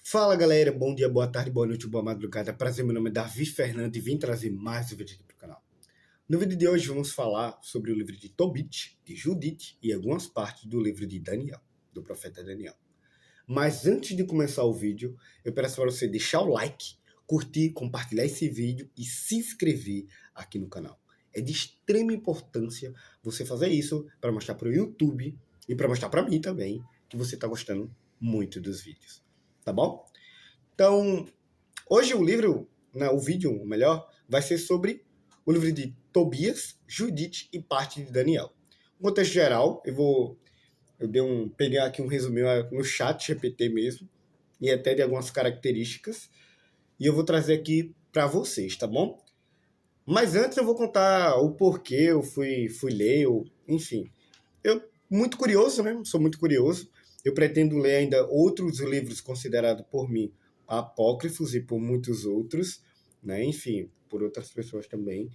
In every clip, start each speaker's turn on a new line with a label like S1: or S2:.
S1: Fala galera, bom dia, boa tarde, boa noite, boa madrugada. Prazer, meu nome é Davi Fernando e vim trazer mais um vídeo aqui pro canal. No vídeo de hoje vamos falar sobre o livro de Tobit, de Judite e algumas partes do livro de Daniel, do profeta Daniel. Mas antes de começar o vídeo, eu peço para você deixar o like, curtir, compartilhar esse vídeo e se inscrever aqui no canal. É de extrema importância você fazer isso para mostrar para o YouTube e para mostrar para mim também que você está gostando muito dos vídeos. Tá bom? Então, hoje o livro, o vídeo, melhor, vai ser sobre o livro de Tobias, Judite e parte de Daniel. No contexto geral, peguei aqui um resuminho no chat GPT mesmo, e até de algumas características, e eu vou trazer aqui para vocês, tá bom? Mas antes eu vou contar o porquê eu fui ler, enfim. Muito curioso, né? Sou muito curioso. Eu pretendo ler ainda outros livros considerados por mim apócrifos e por muitos outros, né? Enfim, por outras pessoas também.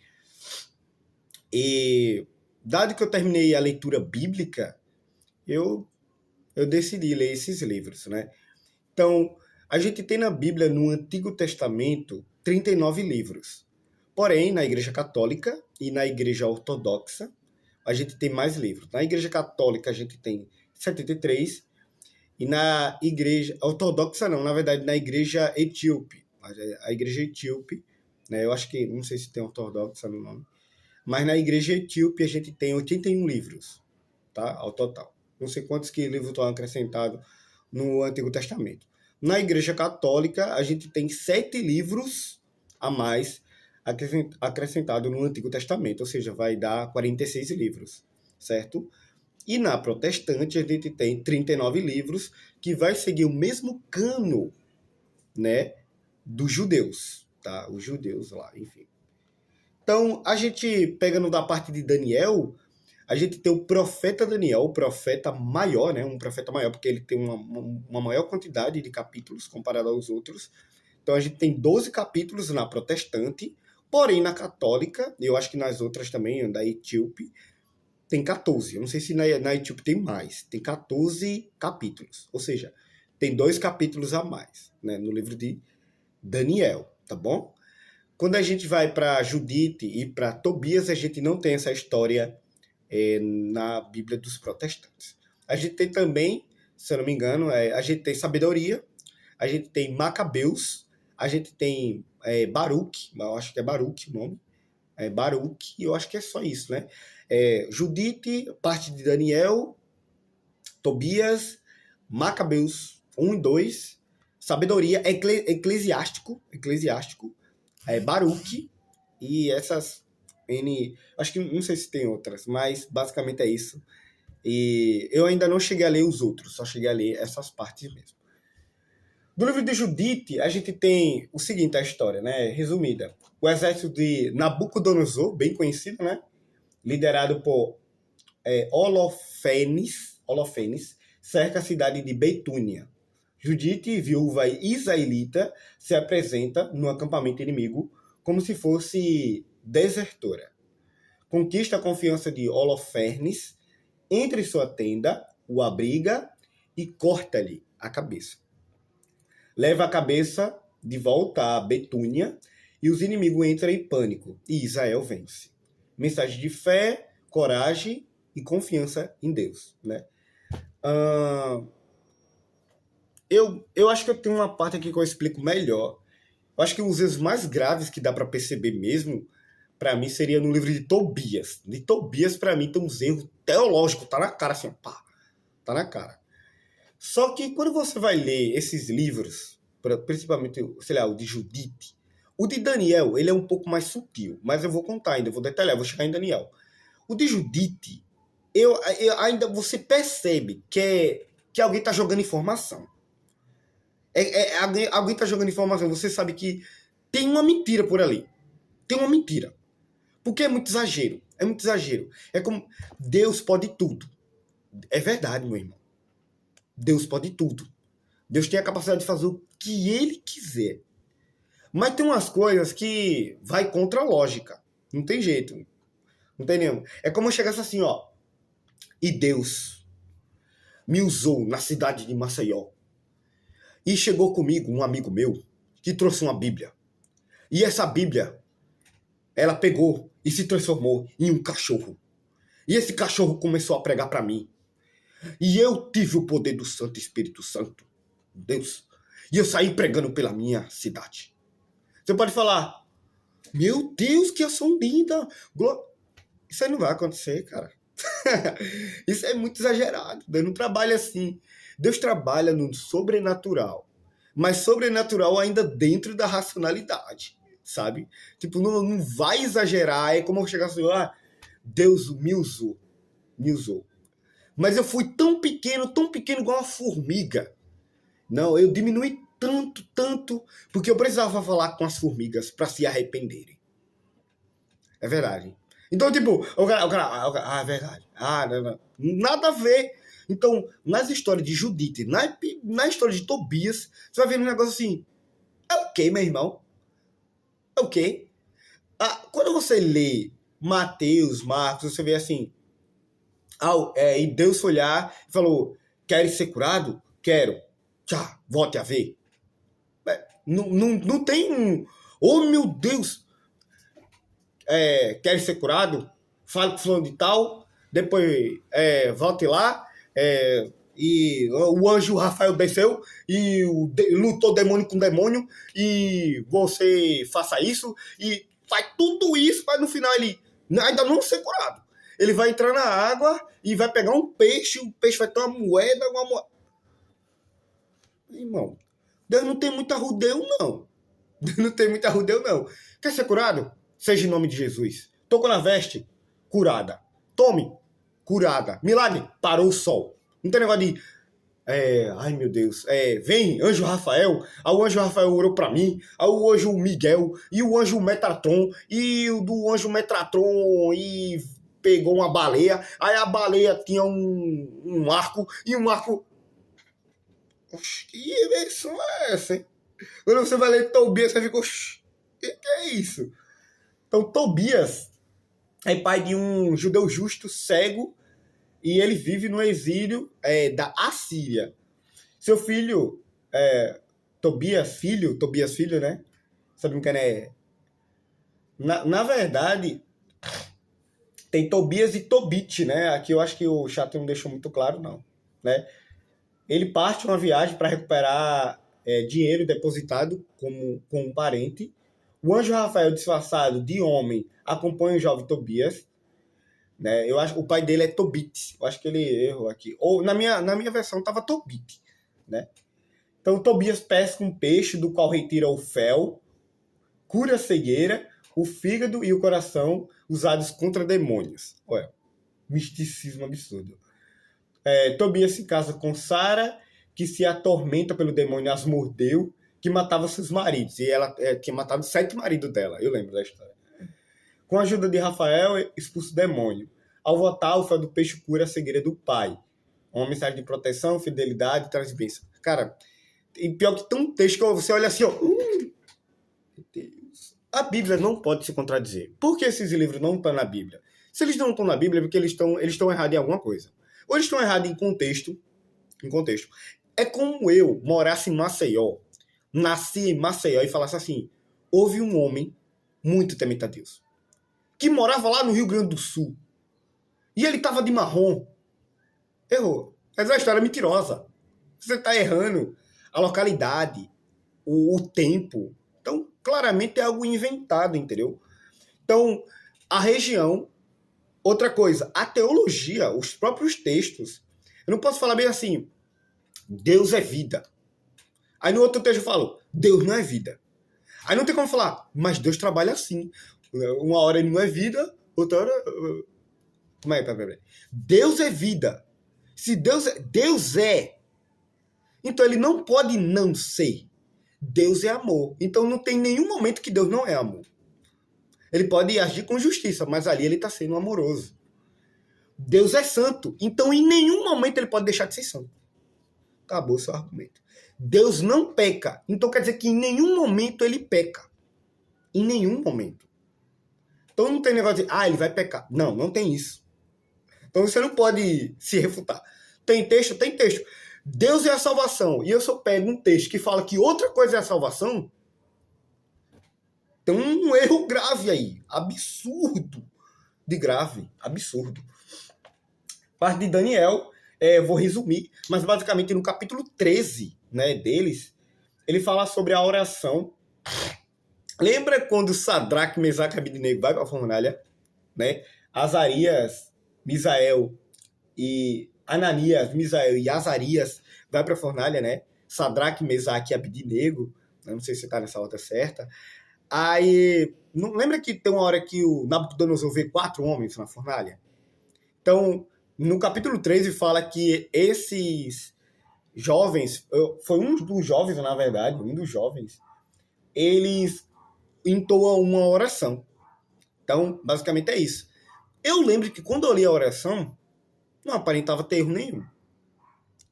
S1: E dado que eu terminei a leitura bíblica, eu decidi ler esses livros, né? Então, a gente tem na Bíblia, no Antigo Testamento, 39 livros. Porém, na Igreja Católica e na Igreja Ortodoxa, a gente tem mais livros. Na Igreja Católica, a gente tem 73, e na Igreja Ortodoxa, não, na verdade, na Igreja Etíope. A Igreja Etíope, né, eu acho que, não sei se tem Ortodoxa no nome, mas na Igreja Etíope a gente tem 81 livros, tá, ao total. Não sei quantos que livros estão acrescentados no Antigo Testamento. Na Igreja Católica, a gente tem 7 livros a mais acrescentado no Antigo Testamento, ou seja, vai dar 46 livros, certo? E na Protestante, a gente tem 39 livros, que vai seguir o mesmo cano, né, dos judeus, tá? Os judeus lá, enfim. Então, a gente, pegando da parte de Daniel, a gente tem o profeta Daniel, o profeta maior, né? Um profeta maior, porque ele tem uma maior quantidade de capítulos comparado aos outros. Então, a gente tem 12 capítulos na protestante, porém na católica, eu acho que nas outras também, da Etíope, tem 14. Eu não sei se na Etíope tem mais. Tem 14 capítulos. Ou seja, tem 2 capítulos a mais, né? No livro de Daniel, tá bom? Quando a gente vai para Judite e para Tobias, a gente não tem essa história na Bíblia dos protestantes. A gente tem também, se eu não me engano, a gente tem sabedoria, a gente tem Macabeus, a gente tem Baruque, eu acho que é Baruque o nome, Baruque, e eu acho que é só isso, né? Judite, parte de Daniel, Tobias, Macabeus 1 e 2, sabedoria, eclesiástico, Baruque, e essas N. Acho que não sei se tem outras, mas basicamente é isso. E eu ainda não cheguei a ler os outros, só cheguei a ler essas partes mesmo. Do livro de Judite, a gente tem o seguinte, a história, né? Resumida. O exército de Nabucodonosor, bem conhecido, né? Liderado por Holofenes, cerca a cidade de Betúnia. Judite, viúva israelita, se apresenta no acampamento inimigo como se fosse desertora. Conquista a confiança de Holofernes, entra em sua tenda, o abriga e corta-lhe a cabeça. Leva a cabeça de volta a Betúnia e os inimigos entram em pânico e Israel vence. Mensagem de fé, coragem e confiança em Deus, né? Eu acho que eu tenho uma parte aqui que eu explico melhor. Eu acho que os erros mais graves que dá para perceber mesmo, para mim, seria no livro de Tobias. De Tobias, para mim, tem uns erros teológicos, tá na cara, assim, pá, tá na cara. Só que quando você vai ler esses livros, principalmente, sei lá, o de Judite, o de Daniel, ele é um pouco mais sutil, mas eu vou contar ainda, eu vou detalhar, vou chegar em Daniel. O de Judite, eu ainda você percebe que alguém tá jogando informação. Alguém tá jogando informação, você sabe que tem uma mentira por ali. Tem uma mentira. Porque é muito exagero. É muito exagero. É como Deus pode tudo. É verdade, meu irmão. Deus pode tudo. Deus tem a capacidade de fazer o que ele quiser. Mas tem umas coisas que vai contra a lógica. Não tem jeito. Não tem nenhum. É como eu chegasse assim, ó. E Deus me usou na cidade de Maceió. E chegou comigo um amigo meu que trouxe uma Bíblia. E essa Bíblia, ela pegou e se transformou em um cachorro. E esse cachorro começou a pregar para mim. E eu tive o poder do Santo Espírito Santo. Deus. E eu saí pregando pela minha cidade. Você pode falar, meu Deus, que ação linda. Isso aí não vai acontecer, cara. Isso é muito exagerado. Deus não trabalha assim. Deus trabalha no sobrenatural. Mas sobrenatural ainda dentro da racionalidade, sabe? Tipo, não vai exagerar. É como eu chegar assim, Deus me usou. Me usou. Mas eu fui tão pequeno igual uma formiga. Não, eu diminui tanto, porque eu precisava falar com as formigas para se arrependerem. É verdade. Então, tipo, é verdade. Não. Nada a ver. Então, nas histórias de Judite, na história de Tobias, você vai ver um negócio assim, é o quê, meu irmão? É o quê? Quando você lê Mateus, Marcos, você vê assim, e Deus foi olhar e falou, queres ser curado? Quero. Tchá, volte a ver. Não tem um... Oh, meu Deus! Quer ser curado? Fale com fulano de tal, depois volte lá, e o anjo Rafael desceu e lutou demônio com demônio, e você faça isso, e faz tudo isso, mas no final ele ainda não ser curado. Ele vai entrar na água e vai pegar um peixe, o peixe vai ter uma moeda. Irmão, Deus não tem muito arrudeu, não. Deus não tem muito arrudeu, não. Quer ser curado? Seja em nome de Jesus. Tocou na veste? Curada. Tome? Curada. Milagre? Parou o sol. Não tem negócio de... ai, meu Deus. Vem, anjo Rafael. Aí o anjo Rafael orou pra mim. Aí o anjo Miguel. E o anjo Metatron. E o do anjo Metatron... E pegou uma baleia. Aí a baleia tinha um arco. E um arco... Oxi, que invenção é essa, hein? Quando você vai ler Tobias, você fica... Oxi, que é isso? Então, Tobias é pai de um judeu justo, cego, e ele vive no exílio da Assíria. Seu filho, Tobias filho, né? Sabe quem é? Na verdade, tem Tobias e Tobit, né? Aqui eu acho que o chat não deixou muito claro, não. Né? Ele parte uma viagem para recuperar dinheiro depositado com um parente. O anjo Rafael, disfarçado de homem, acompanha o jovem Tobias. Né? Eu acho o pai dele é Tobit. Eu acho que ele errou aqui. Ou na minha versão estava Tobit. Né? Então Tobias pesca um peixe do qual retira o fel, cura a cegueira, o fígado e o coração usados contra demônios. Olha, misticismo absurdo. Tobias se casa com Sara, que se atormenta pelo demônio, as mordeu, que matava seus maridos. E ela tinha matado 7 maridos dela. Eu lembro da história. Com a ajuda de Rafael, expulsa o demônio. Ao votar, o fel do peixe cura a cegueira do pai. Uma mensagem de proteção, fidelidade e traz bênção. Cara, e pior que tem um texto que você olha assim, ó. Meu Deus. A Bíblia não pode se contradizer. Por que esses livros não estão na Bíblia? Se eles não estão na Bíblia, é porque eles estão errados em alguma coisa. Ou eles estão errados em contexto. É como eu morasse em Maceió, nasci em Maceió e falasse assim, houve um homem muito temente a Deus, que morava lá no Rio Grande do Sul, e ele estava de marrom. Errou. Mas é uma história mentirosa. Você está errando a localidade, o tempo. Então, claramente é algo inventado, entendeu? Então, a região... Outra coisa, a teologia, os próprios textos. Eu não posso falar bem assim, Deus é vida. Aí no outro texto eu falo, Deus não é vida. Aí não tem como falar, mas Deus trabalha assim. Uma hora ele não é vida, outra hora... Como é? Peraí. Deus é vida. Se Deus é, então ele não pode não ser. Deus é amor. Então não tem nenhum momento que Deus não é amor. Ele pode agir com justiça, mas ali ele está sendo amoroso. Deus é santo, então em nenhum momento ele pode deixar de ser santo. Acabou o seu argumento. Deus não peca, então quer dizer que em nenhum momento ele peca. Em nenhum momento. Então não tem negócio de, ele vai pecar. Não tem isso. Então você não pode se refutar. Tem texto? Tem texto. Deus é a salvação, e eu só pego um texto que fala que outra coisa é a salvação, tem um erro grave aí. Absurdo de grave. Absurdo. Parte de Daniel, vou resumir, mas basicamente no capítulo 13, né, deles, ele fala sobre a oração. Lembra quando Sadraque, Mesaque e Abednego vai para a fornalha, né? Azarias, Misael e Ananias, Misael e Azarias vai para a fornalha, né? Sadraque, Mesaque e Abednego, não sei se está nessa ordem certa. Aí, não lembra que tem uma hora que o Nabucodonosor vê 4 homens na fornalha? Então, no capítulo 13 fala que esses jovens, foi um dos jovens, na verdade, um dos jovens, eles entoam uma oração. Então, basicamente é isso. Eu lembro que quando eu li a oração, não aparentava ter erro nenhum.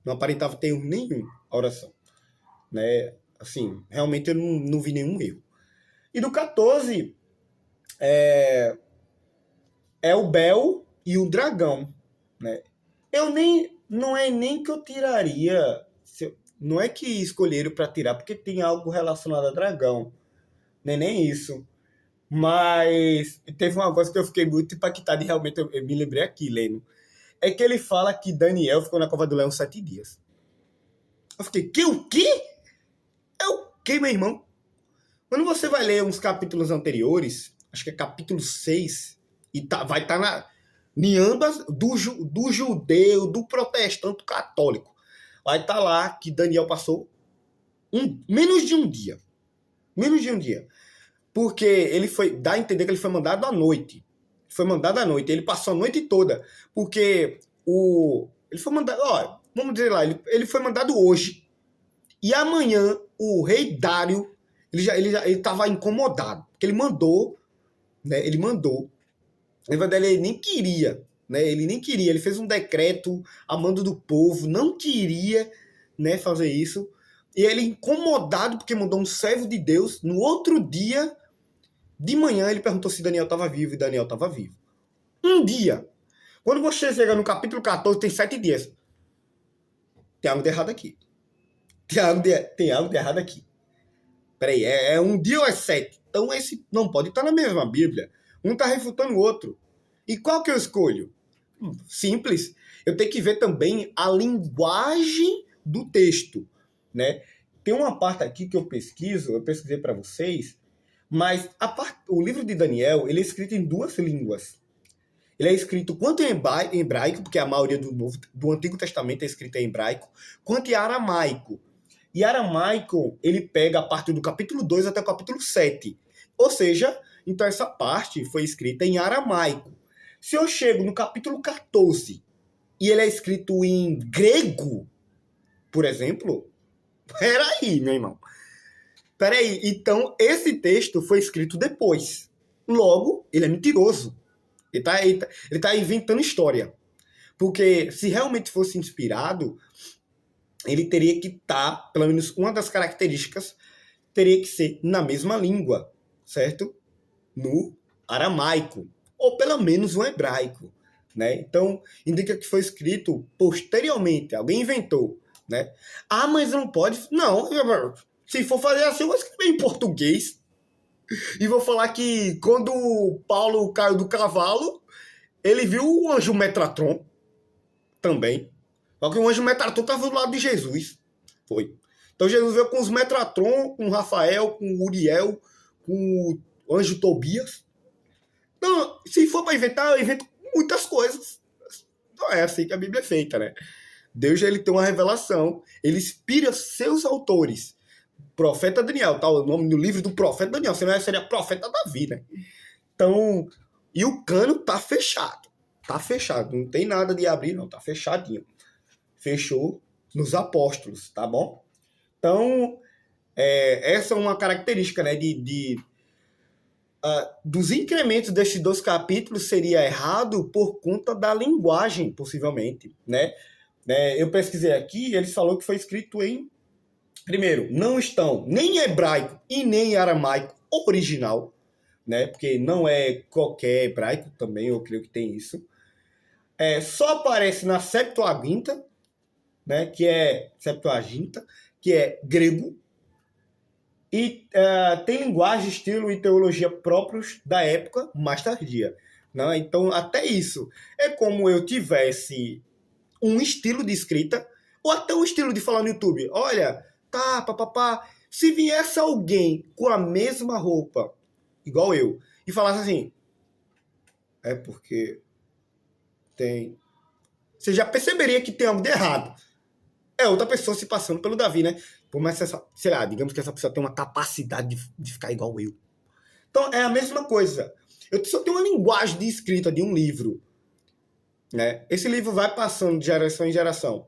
S1: Não aparentava ter erro nenhum a oração. Né? Assim, realmente eu não vi nenhum erro. E do 14 é o Bel e o dragão. Né? Não é nem que eu tiraria. Não é que escolheram para tirar porque tem algo relacionado a dragão. Não é nem isso. Mas teve uma coisa que eu fiquei muito impactado e realmente eu me lembrei aqui, lendo. É que ele fala que Daniel ficou na cova do leão 7 dias. Eu fiquei, o quê? É o quê, meu irmão? Quando você vai ler uns capítulos anteriores, acho que é capítulo 6, e vai estar em ambas, do judeu, do protestante, do católico. Vai estar lá que Daniel passou menos de um dia. Menos de um dia. Porque ele dá a entender que ele foi mandado à noite. Foi mandado à noite. Ele passou a noite toda. Porque ele foi mandado, vamos dizer lá, ele foi mandado hoje. E amanhã o rei Dário, ele estava incomodado. Porque ele mandou, né? Ele mandou. Na verdade, ele nem queria, né? Ele nem queria. Ele fez um decreto a mando do povo. Não queria, né, fazer isso. E ele incomodado porque mandou um servo de Deus. No outro dia, de manhã, ele perguntou se Daniel estava vivo. E Daniel estava vivo. Um dia. Quando você chega no capítulo 14, tem 7 dias. Tem algo de errado aqui. Tem algo de errado aqui. Peraí, é um dia ou é 7? Então esse não pode estar na mesma Bíblia. Um está refutando o outro. E qual que eu escolho? Simples. Eu tenho que ver também a linguagem do texto. Né? Tem uma parte aqui que eu pesquisei para vocês, mas o livro de Daniel ele é escrito em 2 línguas. Ele é escrito quanto em hebraico, porque a maioria do Antigo Testamento é escrita em hebraico, quanto em aramaico. E aramaico, ele pega a partir do capítulo 2 até o capítulo 7. Ou seja, então essa parte foi escrita em aramaico. Se eu chego no capítulo 14 e ele é escrito em grego, por exemplo, peraí, meu irmão. Peraí, então esse texto foi escrito depois. Logo, ele é mentiroso. Ele tá inventando história. Porque se realmente fosse inspirado, ele teria que estar, pelo menos uma das características, teria que ser na mesma língua, certo? No aramaico, ou pelo menos no hebraico, né? Então, indica que foi escrito posteriormente, alguém inventou, né? Ah, mas não pode... Não, se for fazer assim, eu vou escrever em português e vou falar que quando Paulo caiu do cavalo, ele viu o anjo Metratron também. Só que o anjo Metratron estava do lado de Jesus. Foi. Então Jesus veio com os Metratron, com Rafael, com Uriel, com o anjo Tobias. Então, se for para inventar, eu invento muitas coisas. Não é assim que a Bíblia é feita, né? Deus ele tem uma revelação, ele inspira seus autores. Profeta Daniel, tá? O nome do livro do profeta Daniel, senão seria profeta Davi, né? Então, e o cano tá fechado. Tá fechado, não tem nada de abrir, não, tá fechadinho. Fechou nos apóstolos, tá bom? Então, essa é uma característica, né, dos incrementos desses 2 capítulos seria errado por conta da linguagem, possivelmente, né? Eu pesquisei aqui, ele falou que foi escrito em... Primeiro, não estão nem em hebraico e nem em aramaico original, né? Porque não é qualquer hebraico também, eu creio que tem isso. Só aparece na Septuaginta, né, que é Septuaginta, que é grego, e tem linguagem, estilo e teologia próprios da época mais tardia. Né? Então, até isso é como eu tivesse um estilo de escrita, ou até um estilo de falar no YouTube. Olha, tá, papapá. Se viesse alguém com a mesma roupa, igual eu, e falasse assim, é porque tem. Você já perceberia que tem algo de errado. É outra pessoa se passando pelo Davi, né? Por mais que essa, sei lá, digamos que essa pessoa tem uma capacidade de ficar igual eu. Então é a mesma coisa. Eu só tenho uma linguagem de escrita de um livro, né? Esse livro vai passando de geração em geração.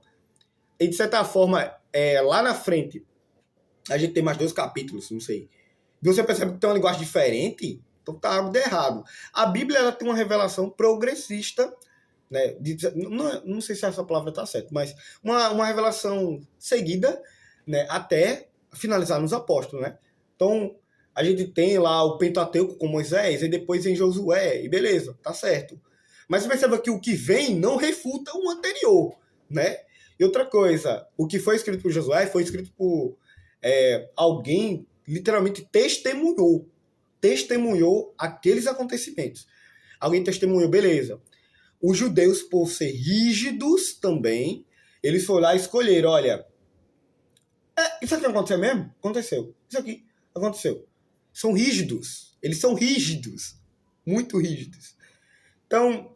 S1: E de certa forma, lá na frente, a gente tem mais 2 capítulos, não sei. E você percebe que tem uma linguagem diferente, então tá algo de errado. A Bíblia ela tem uma revelação progressista, né? Não sei se essa palavra está certa, mas uma revelação seguida, né? Até finalizar nos apóstolos, né? Então, a gente tem lá o Pentateuco com Moisés, e depois em Josué, e beleza, tá certo. Mas você perceba que o que vem não refuta o anterior, né? E outra coisa, o que foi escrito por Josué foi escrito por alguém literalmente testemunhou aqueles acontecimentos. Alguém testemunhou, beleza. Os judeus, por ser rígidos também, eles foram lá e escolheram, olha, isso aqui aconteceu mesmo? Aconteceu. Isso aqui aconteceu. São rígidos. Eles são rígidos. Muito rígidos. Então,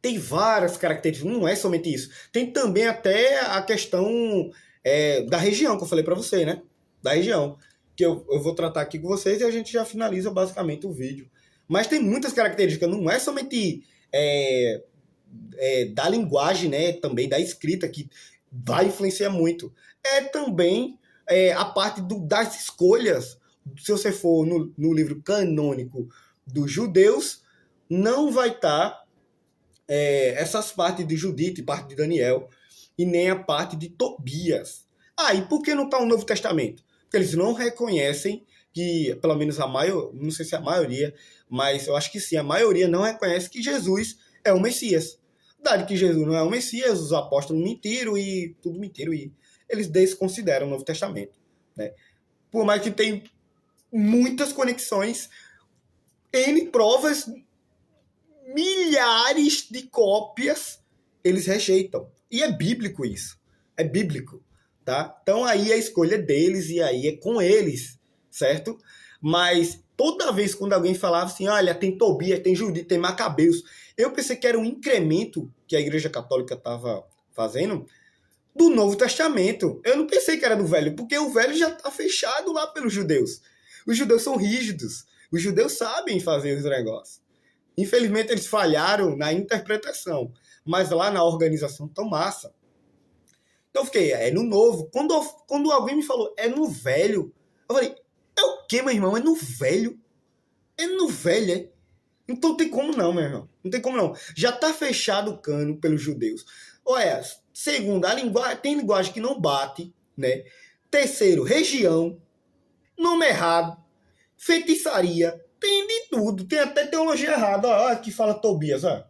S1: tem várias características. Não é somente isso. Tem também até a questão da região, que eu falei para você, né? Da região. Que eu vou tratar aqui com vocês e a gente já finaliza basicamente o vídeo. Mas tem muitas características. Não é somente da linguagem, né? Também da escrita, que vai influenciar muito. É também a parte das escolhas. Se você for no livro canônico dos judeus, não vai estar essas partes de Judite, parte de Daniel, e nem a parte de Tobias. E por que não está o Novo Testamento? Porque eles não reconhecem que, pelo menos a maioria, não sei se a maioria, mas eu acho que sim, a maioria não reconhece que Jesus é o Messias. Dado que Jesus não é o Messias, os apóstolos mentiram e tudo mentiram, e eles desconsideram o Novo Testamento. Né? Por mais que tem muitas conexões, N provas, milhares de cópias, eles rejeitam. E é bíblico isso. É bíblico. Tá? Então aí é a escolha deles e aí é com eles, certo? Mas toda vez quando alguém falava assim, olha, tem Tobias, tem Judite, tem Macabeus, eu pensei que era um incremento que a Igreja Católica estava fazendo do Novo Testamento. Eu não pensei que era do Velho, porque o Velho já está fechado lá pelos judeus. Os judeus são rígidos. Os judeus sabem fazer os negócios. Infelizmente, eles falharam na interpretação, mas lá na organização estão massa. Então eu fiquei, é no novo. Quando alguém me falou, é no velho, eu falei, é o quê, meu irmão? É no velho? É no velho, é? Então não tem como não, meu irmão. Não tem como não. Já tá fechado o cano pelos judeus. Olha, segundo, a linguagem, tem linguagem que não bate, né? Terceiro, região, nome errado, feitiçaria, tem de tudo. Tem até teologia errada. Ó, aqui fala Tobias, ó.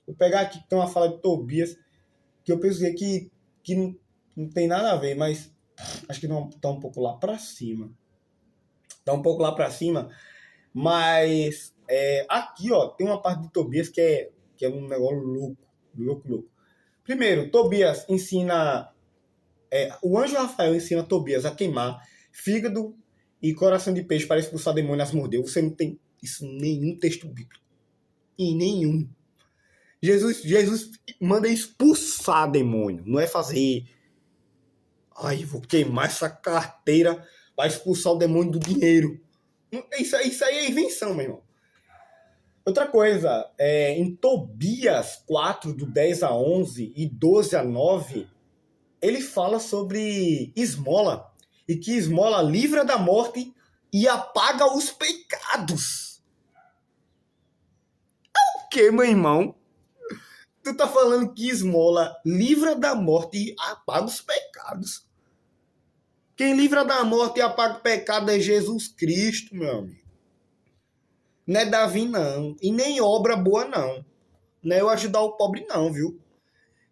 S1: Vou pegar aqui que tem uma fala de Tobias, que eu pensei que não tem nada a ver, mas acho que não tá um pouco lá para cima. Tá um pouco lá para cima, mas aqui, ó, tem uma parte de Tobias que é um negócio louco. Primeiro, Tobias ensina... o anjo Rafael ensina Tobias a queimar fígado e coração de peixe para expulsar demônio as mordeu. Você não tem isso em nenhum texto bíblico. Em nenhum. Jesus manda expulsar demônio. Não é fazer... vou queimar essa carteira para expulsar o demônio do dinheiro. Isso aí é invenção, meu irmão. Outra coisa, em Tobias 4, do 10 a 11 e 12 a 9, ele fala sobre esmola. E que esmola livra da morte e apaga os pecados. O que, meu irmão? Tu tá falando que esmola livra da morte e apaga os pecados. Quem livra da morte e apaga o pecado é Jesus Cristo, meu amigo. Não é Davi, não. E nem obra boa, não. Não é eu ajudar o pobre, não, viu?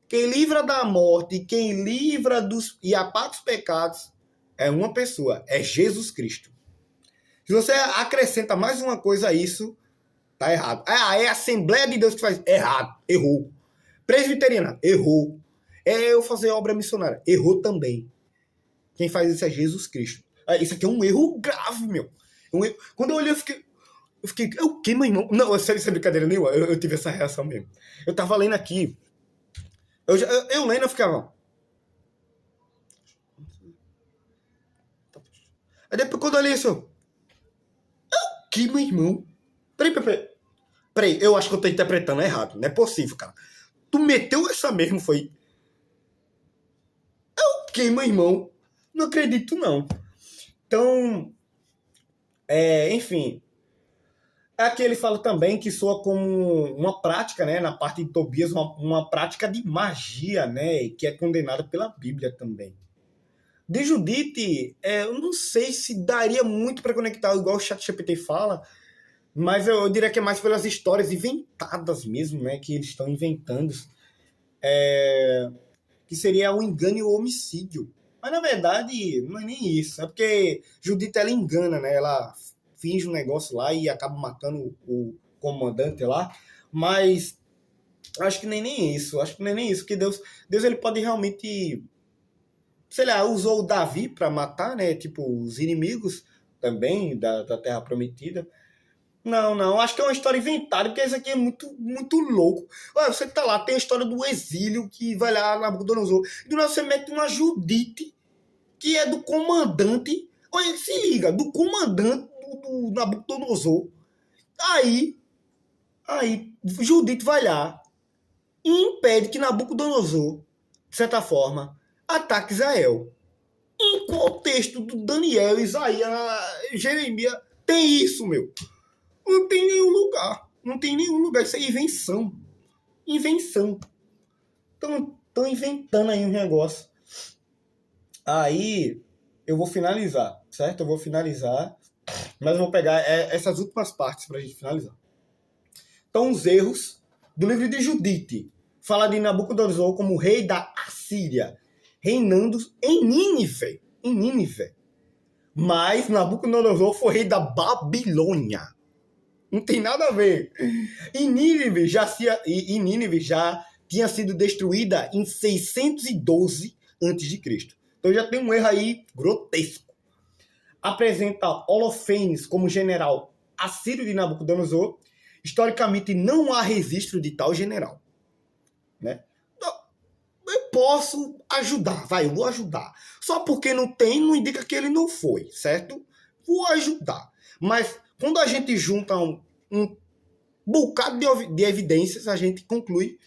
S1: Quem livra da morte, quem livra e apaga os pecados é uma pessoa, é Jesus Cristo. Se você acrescenta mais uma coisa a isso, tá errado. Ah, é a Assembleia de Deus que faz. Errado, errou. Presbiteriana, errou. É eu fazer obra missionária, errou também. Quem faz isso é Jesus Cristo. Isso aqui é um erro grave, meu. Quando eu olhei, eu fiquei, é o que, meu irmão? Não, sério, sem brincadeira nenhuma, eu tive essa reação mesmo. Eu tava lendo aqui, eu lendo, eu ficava... Aí depois, quando eu olhei isso, o que, meu irmão? Peraí, eu acho que eu tô interpretando errado. Não é possível, cara. Tu meteu essa mesmo, foi? O que, meu irmão? Não acredito, não. Então, enfim... Aqui ele fala também que soa como uma prática, né, na parte de Tobias, uma prática de magia, né, que é condenada pela Bíblia também. De Judite, eu não sei se daria muito para conectar, igual o ChatGPT fala, mas eu diria que é mais pelas histórias inventadas mesmo, né, que eles estão inventando, que seria o engano e o homicídio. Mas na verdade, não é nem isso, é porque Judite ela engana, né, ela finge um negócio lá e acaba matando o comandante lá, mas acho que nem isso, que Deus ele pode realmente, sei lá, usou o Davi para matar, né, tipo, os inimigos também da Terra Prometida. Não, acho que é uma história inventada, porque isso aqui é muito, muito louco. Olha, você tá lá, tem a história do exílio que vai lá na Nabucodonosor, e do nada você mete uma Judite, que é do comandante, olha, se liga, do comandante do Nabucodonosor. Aí, Judite vai lá e impede que Nabucodonosor, de certa forma, ataque Israel. Em contexto do Daniel, Isaías, Jeremias, tem isso, meu. Não tem nenhum lugar. Não tem nenhum lugar. Isso é invenção. Invenção. Estão inventando aí um negócio. Aí, eu vou finalizar, certo? Eu vou finalizar, mas eu vou pegar essas últimas partes pra gente finalizar. Então, os erros do livro de Judite. Fala de Nabucodonosor como rei da Assíria, reinando em Nínive. Mas Nabucodonosor foi rei da Babilônia. Não tem nada a ver. E Nínive já tinha sido destruída em 612 a.C. Então já tem um erro aí grotesco. Apresenta Holofernes como general assírio de Nabucodonosor. Historicamente, não há registro de tal general. Né? Eu posso ajudar, eu vou ajudar. Só porque não tem, não indica que ele não foi, certo? Vou ajudar. Mas quando a gente junta um bocado de evidências, a gente conclui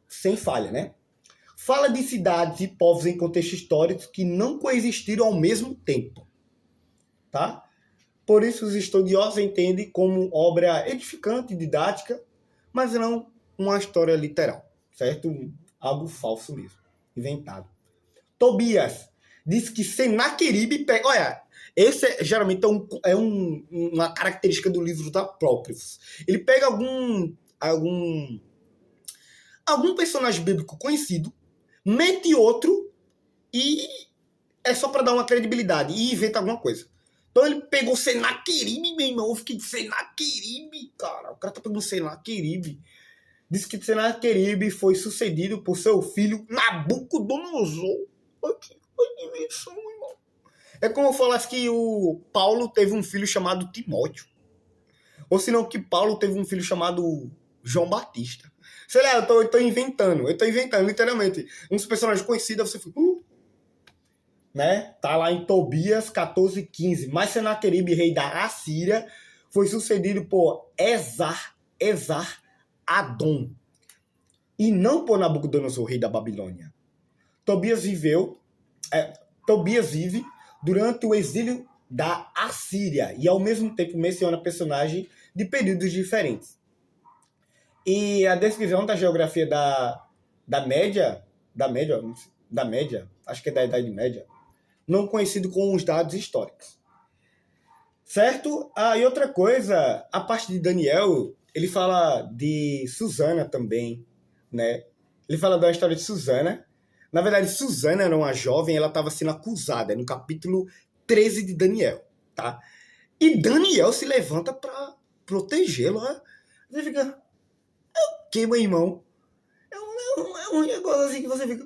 S1: sem falha, né? Fala de cidades e povos em contexto histórico que não coexistiram ao mesmo tempo. Tá? Por isso, os estudiosos entendem como obra edificante, didática, mas não uma história literal, certo? Algo falso mesmo, inventado. Tobias diz que Senaqueribe pega... Olha, esse geralmente uma característica do livro da Apócrifos. Ele pega algum personagem bíblico conhecido, mete outro e é só para dar uma credibilidade e inventa alguma coisa. Então ele pegou Senaqueribe, meu irmão. Eu fiquei Senaqueribe, cara. O cara tá pegando Senaqueribe. Diz que Senaqueribe foi sucedido por seu filho Nabucodonosor. Olha que invenção, irmão. É como eu falasse que o Paulo teve um filho chamado Timóteo. Ou senão que Paulo teve um filho chamado João Batista. Sei lá, eu tô inventando, literalmente. Um dos personagens conhecidos, você fica... né? Tá lá em Tobias 14:15. Mas Senaqueribe, rei da Assíria, foi sucedido por Esar-Adom. E não por Nabucodonosor, rei da Babilônia. Tobias vive durante o exílio da Assíria e ao mesmo tempo menciona personagens de períodos diferentes. E a descrição da geografia da Média, acho que é da Idade Média, não coincide com os dados históricos. Certo? E outra coisa, a parte de Daniel, ele fala de Susana também, né? Ele fala da história de Susana. Na verdade, Susana era uma jovem, ela estava sendo acusada, no capítulo 13 de Daniel, tá? E Daniel se levanta para protegê-la. Você fica, que, meu irmão? É um negócio assim que você fica,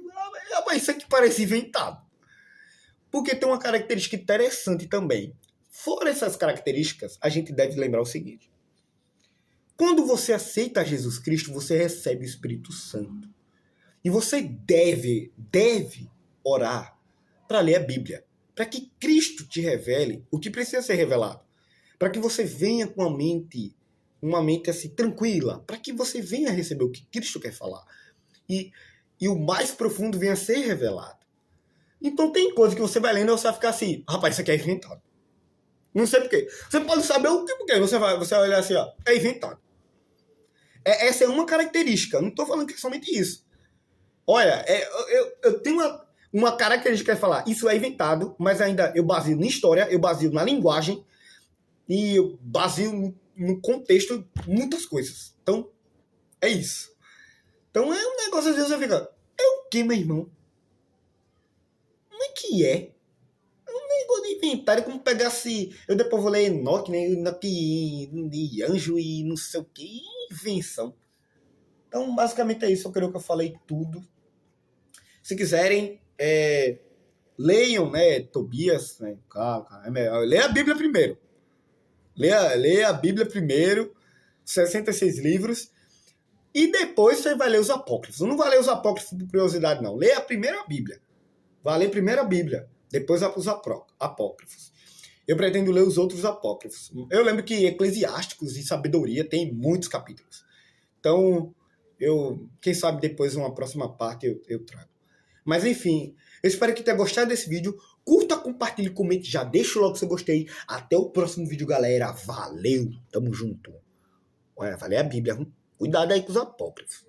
S1: rapaz, isso aqui parece inventado. Porque tem uma característica interessante também. Fora essas características, a gente deve lembrar o seguinte. Quando você aceita Jesus Cristo, você recebe o Espírito Santo. E você deve orar para ler a Bíblia. Para que Cristo te revele o que precisa ser revelado. Para que você venha com uma mente assim tranquila. Para que você venha receber o que Cristo quer falar. E o mais profundo venha a ser revelado. Então tem coisa que você vai lendo e você vai ficar assim, rapaz, isso aqui é inventado. Não sei porquê. Você pode saber o que porquê. Você vai olhar assim, ó, é inventado. Essa é uma característica. Não estou falando que é somente isso. Olha, eu tenho uma característica que é falar, isso é inventado, mas ainda eu baseio na história, eu baseio na linguagem e eu baseio no contexto muitas coisas. Então, é isso. Então é um negócio, às vezes você fica, é o que, meu irmão? Como é que é? É um negócio de inventário, como pegasse. Eu depois vou ler Enoque, né? Enoque de anjo e não sei o que. Invenção. Então, basicamente é isso. Eu creio que eu falei tudo. Se quiserem, leiam, né? Tobias, né? É melhor. Leia a Bíblia primeiro. Leia a Bíblia primeiro. 66 livros. E depois você vai ler os apócrifos. Não vai ler os apócrifos por curiosidade, não. Leia a primeira Bíblia. Vai ler primeiro a Bíblia. Depois vai para os apócrifos. Eu pretendo ler os outros apócrifos. Eu lembro que Eclesiásticos e Sabedoria tem muitos capítulos. Então, quem sabe depois, uma próxima parte, eu trago. Mas enfim, eu espero que tenha gostado desse vídeo. Curta, compartilhe, comente, já deixa logo seu gostei. Até o próximo vídeo, galera. Valeu, tamo junto. Olha, falei a Bíblia, hein? Cuidado aí com os apócrifos.